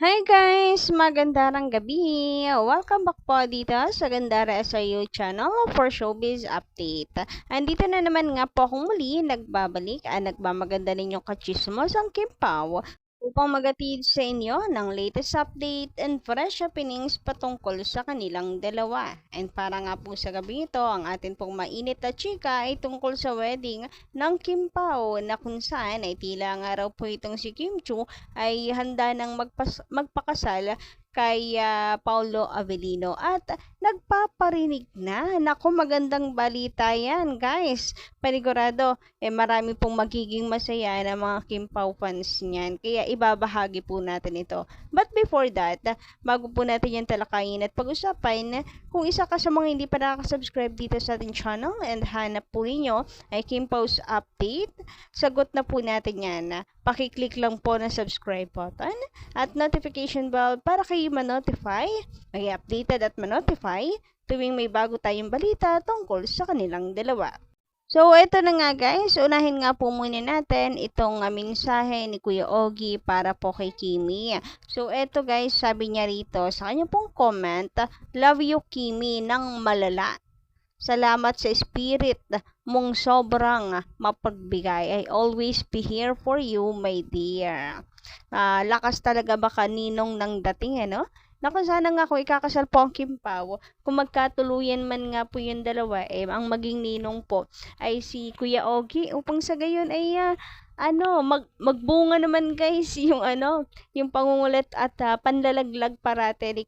Hi guys! Magandang gabi! Welcome back po dito sa Gandara SIU channel for Showbiz Update. Andito na naman nga po akong muli nagbabalik nagmamaganda ninyong kachismos ang Kimpaw upang magatid sa inyo ng latest update and fresh happenings patungkol sa kanilang dalawa. And para nga po sa gabi ito, ang atin pong mainit na chika ay tungkol sa wedding ng Kimpaw na kung saan ay tila nga raw po itong si Kim Chu ay handa ng magpakasal kay Paulo Avellino at nagpaparinig na. Naku, magandang balita yan, guys. Panigurado, marami pong magiging masaya na mga Kim Pao fans niyan. Kaya ibabahagi po natin ito. But before that, bago po natin yung talakayin at pag-usapan, kung isa ka sa mga hindi pa nakaka-subscribe dito sa ating channel and hanap po ninyo ay Kim Pao's update, sagot na po natin yan. Pakiclick lang po ng subscribe button at notification bell para kayo ma-notify, mag-updated at ma-notify tuwing may bago tayong balita tungkol sa kanilang dalawa. So, ito na nga guys, unahin nga po muna natin itong mensahe ni Kuya Ogie para po kay Kimi. So, ito guys, sabi niya rito sa kanya pong comment, "Love you Kimi ng malala. Salamat sa spirit mong sobrang mapagbigay. I always be here for you, my dear." Lakas talaga ba kaninong ng dating, no? Naku, sana nga kung ikakasal po ang Kim Pao, kung magkatuluyan man nga po yung dalawa, ang maging ninong po ay si Kuya Ogie upang sa gayon ay magbunga naman guys yung pangungulit at panlalaglag parate ni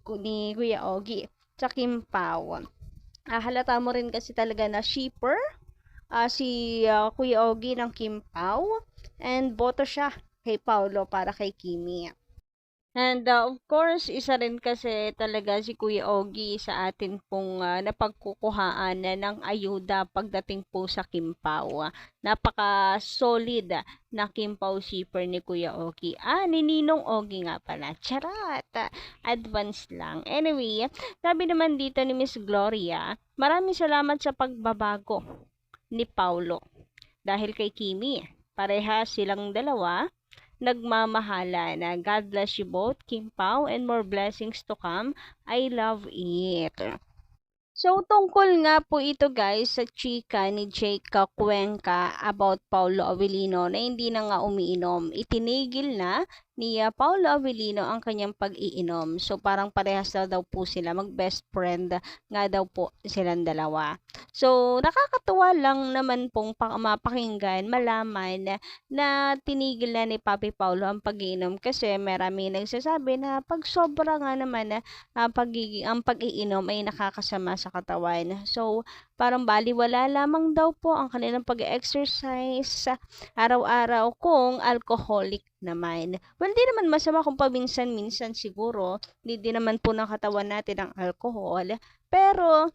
Kuya Ogie sa Kim Pao. Halata mo rin kasi talaga na shipper si Kuya Ogie ng Kim Pao and boto siya kay Paulo para kay Kimi. And of course, isa rin kasi talaga si Kuya Ogie sa atin pong napagkukuhaan ng ayuda pagdating po sa Kimpaw. Napaka-solid na Kimpaw shipper ni Kuya Ogie. Ni Ninong Ogie nga pala. Charat! Advance lang. Anyway, sabi naman dito ni Miss Gloria, maraming salamat sa pagbabago ni Paulo. Dahil kay Kimi, parehas silang dalawa nagmamahala na God bless you both, Kim Pao, and more blessings to come. I love it. So, tungkol nga po ito guys sa chika ni Jake Cuenca about Paulo Avellino na hindi na nga umiinom. Itinigil na ni Paulo Avellino ang kanyang pag-iinom. So, parang parehas daw po sila. Mag-best friend nga daw po silang dalawa. So, nakakatuwa lang naman pong mapakinggan, malaman na tinigil na ni Papi Paulo ang pag-iinom kasi marami nagsasabi na pag sobra nga naman ang pag-iinom ay nakakasama sa katawan. So, parang baliwala lamang daw po ang kanilang pag-exercise araw-araw kung alcoholic naman. Well, di naman masama kung paminsan-minsan siguro. Hindi naman po ng katawan natin ang alcohol. Pero,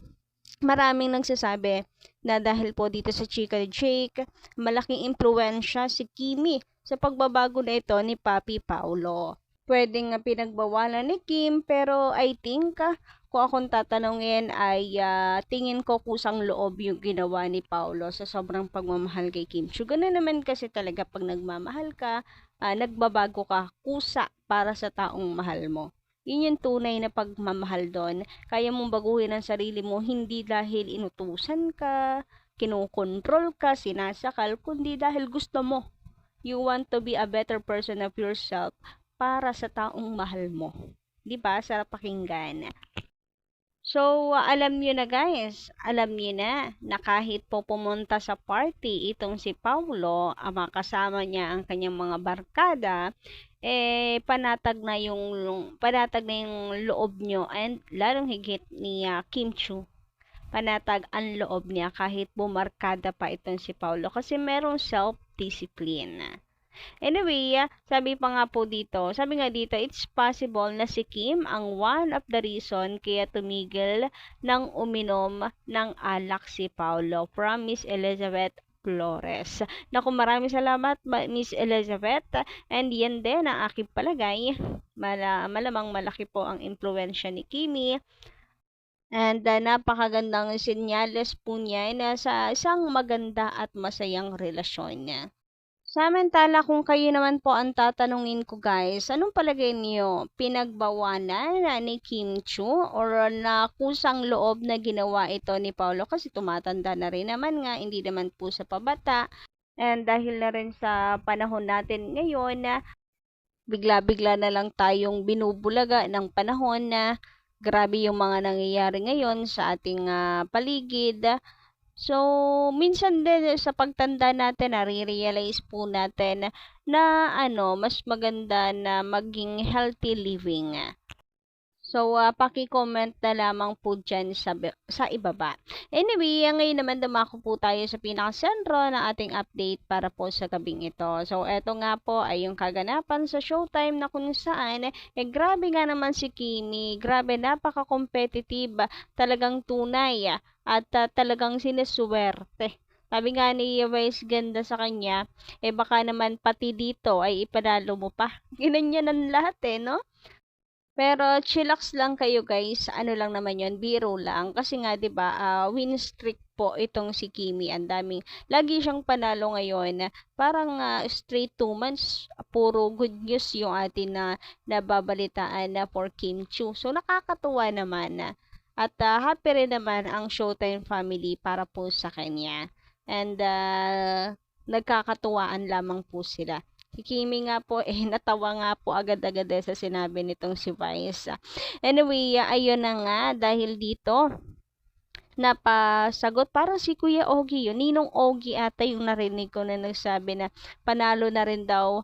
maraming nagsasabi na dahil po dito sa chika ni Jake, malaking impluensya si Kimi sa pagbabago na ito ni Papi Paulo. Pwedeng pinagbawalan ni Kim, pero I think kung akong tatanungin ay tingin ko kusang loob yung ginawa ni Paulo sa sobrang pagmamahal kay Kim. So, ganoon naman kasi talaga pag nagmamahal ka, nagbabago ka kusa para sa taong mahal mo. Yun yung tunay na pagmamahal doon. Kaya mong baguhin ang sarili mo hindi dahil inutusan ka, kinukontrol ka, sinasakal, kundi dahil gusto mo. You want to be a better person of yourself para sa taong mahal mo. 'Di ba? Sarap pakinggan. So, alam niyo na guys, alam niyo na kahit po pumunta sa party itong si Paulo, kasama niya ang kanyang mga barkada, panatag na yung loob niyo and lalong higit ni Kim Chu. Panatag ang loob niya kahit bumarkada pa itong si Paulo kasi merong self-discipline. Anyway, sabi nga dito, it's possible na si Kim ang one of the reason kaya tumigil ng uminom ng alak si Paulo, from Miss Elizabeth Flores. Naku, maraming salamat Miss Elizabeth, and yan din ang aking palagay. Malamang malaki po ang impluensya ni Kimi. And napakagandang senyales po niya na sa isang maganda at masayang relasyon niya. Samantala kung kayo naman po ang tatanungin ko guys, anong palagay niyo? Pinagbawalan ni Kim Chu or na kusang loob na ginawa ito ni Paolo kasi tumatanda na rin naman nga, hindi naman po sa pabata. And dahil na rin sa panahon natin ngayon na bigla-bigla na lang tayong binubulaga ng panahon na grabe yung mga nangyayari ngayon sa ating paligid. So, minsan din sa pagtanda natin, nare-realize po natin na mas maganda na maging healthy living. So, paki-comment na lamang po dyan sa ibaba. Anyway, ngayon naman dumako po tayo sa pinakasentro ng ating update para po sa gabing ito. So, eto nga po ay yung kaganapan sa Showtime na kung saan, grabe nga naman si Kimi. Grabe, napaka-competitive. Talagang tunay. At talagang sineswerte. Sabi nga ni Vice Ganda sa kanya, baka naman pati dito ay ipanalo mo pa. Ginanyan lahat no? Pero chillax lang kayo guys, ano lang naman yun, biro lang. Kasi nga 'di ba, win streak po itong si Kimi. Ang daming, lagi siyang panalo ngayon. Parang straight 2 months, puro good news yung atin na nababalitaan na for Kim Chu. So nakakatuwa naman. At happy rin naman ang Showtime family para po sa kanya. And nagkakatuwaan lamang po sila. Si Kimi nga po, natawa nga po agad-agad sa sinabi nitong si Vice. Anyway, ayun na nga, dahil dito, napasagot, parang si Kuya Ogie yun, Ninong Ogie ata yung narinig ko na nagsabi na panalo na rin daw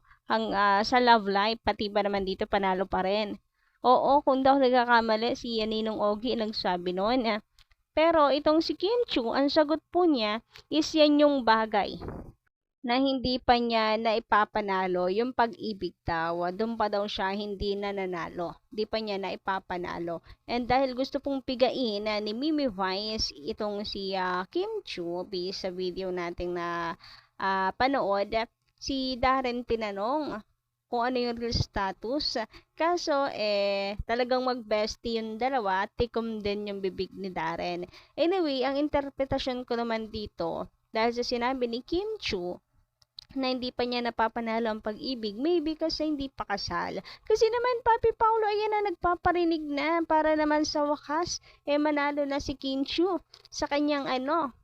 sa love life, pati ba naman dito panalo pa rin. Oo, kung daw nagkakamali, si Ninong Ogie nagsabi noon. Pero itong si Kim Chu, ang sagot po niya is yan yung bagay na hindi pa niya naipapanalo yung pag-ibig daw. Doon pa daw siya hindi nananalo. Hindi pa niya naipapanalo. And dahil gusto pong pigain ni Mimi Vice itong si Kim Chu based sa video nating na panood, si Darren tinanong kung ano yung real status. Kaso, talagang mag-bestie yung dalawa, tikom din yung bibig ni Darren. Anyway, ang interpretasyon ko naman dito, dahil sa sinabi ni Kim Chu, na hindi pa niya napapanalo ang pag-ibig, maybe kasi hindi pa kasal. Kasi naman, Papi Paulo, ayan na, nagpaparinig na para naman sa wakas, manalo na si Kim Chu sa kanyang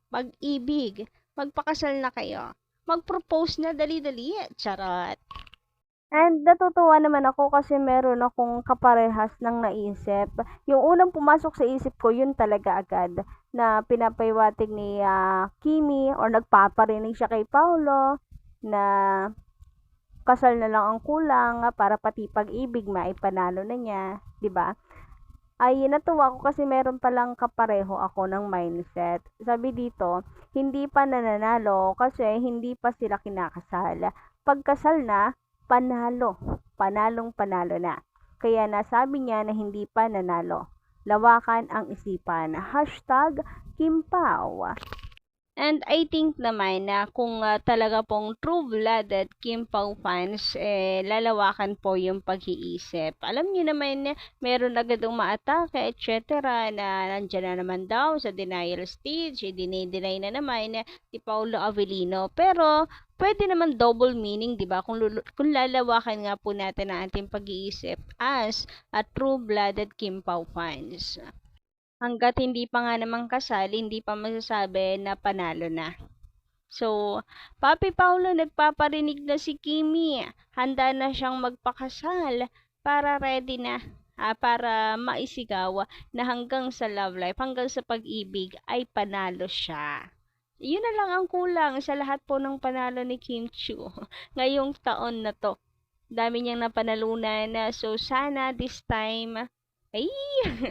pag-ibig. Magpakasal na kayo. Mag-propose na dali-dali. Charot. And natutuwa naman ako kasi meron akong kaparehas ng naisip. Yung unang pumasok sa isip ko, yun talaga agad na pinapaywatig ni Kimi or nagpaparinig siya kay Paulo na kasal na lang ang kulang para pati pag-ibig maipanalo na niya, 'di ba? Ay natuwa ko kasi meron palang kapareho ako ng mindset. Sabi dito, hindi pa nananalo kasi hindi pa sila kinakasal. Pagkasal na, panalo. Panalong panalo na. Kaya nasabi niya na hindi pa nanalo. Lawakan ang isipan. #Kimpaw. And I think naman na kung talaga pong true-blooded Kim Pao fans, lalawakan po yung pag-iisip. Alam niyo naman na meron agad umaatake, etc. na nandyan na naman daw sa denial stage, dinay na naman si Paulo Avellino. Pero, pwede naman double meaning, di ba? Kung lalawakan nga po natin ang ating pag-iisip as a true-blooded Kim Pao fans. Hangga't hindi pa nga naman kasal, hindi pa masasabi na panalo na. So, Papi Paulo nagpaparinig na si Kimi. Handa na siyang magpakasal para ready na. Para maisigaw na hanggang sa love life, hanggang sa pag-ibig ay panalo siya. Yun na lang ang kulang sa lahat po ng panalo ni Kim Chu ngayong taon na to. Dami niyang napanalunan na, so sana this time ay,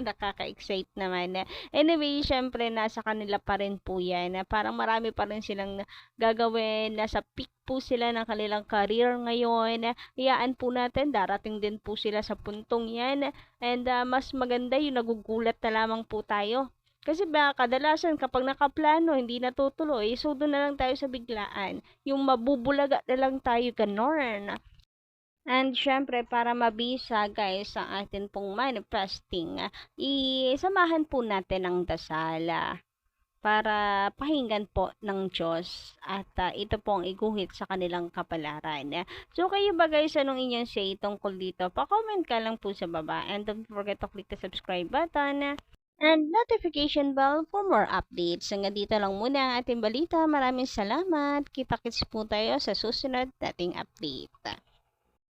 nakaka-excite naman. Anyway, syempre, nasa kanila pa rin po yan. Parang marami pa rin silang gagawin. Nasa peak po sila ng kanilang career ngayon. Iyaan po natin, darating din po sila sa puntong yan. And mas maganda yung nagugulat na lamang po tayo. Kasi ba, kadalasan kapag nakaplano, hindi natutuloy, so doon na lang tayo sa biglaan. Yung mabubulaga na lang tayo ganon. And syempre, para mabisa guys ang atin pong manifesting, isamahan po natin ang dasal. para pakinggan po ng Diyos at ito pong iguhit sa kanilang kapalaran. So kayo ba guys, anong inyong say tungkol dito? Pa-comment ka lang po sa baba and don't forget to click the subscribe button and notification bell for more updates. Hanggang dito lang muna ang ating balita. Maraming salamat. Kita-kits po tayo sa susunod nating update.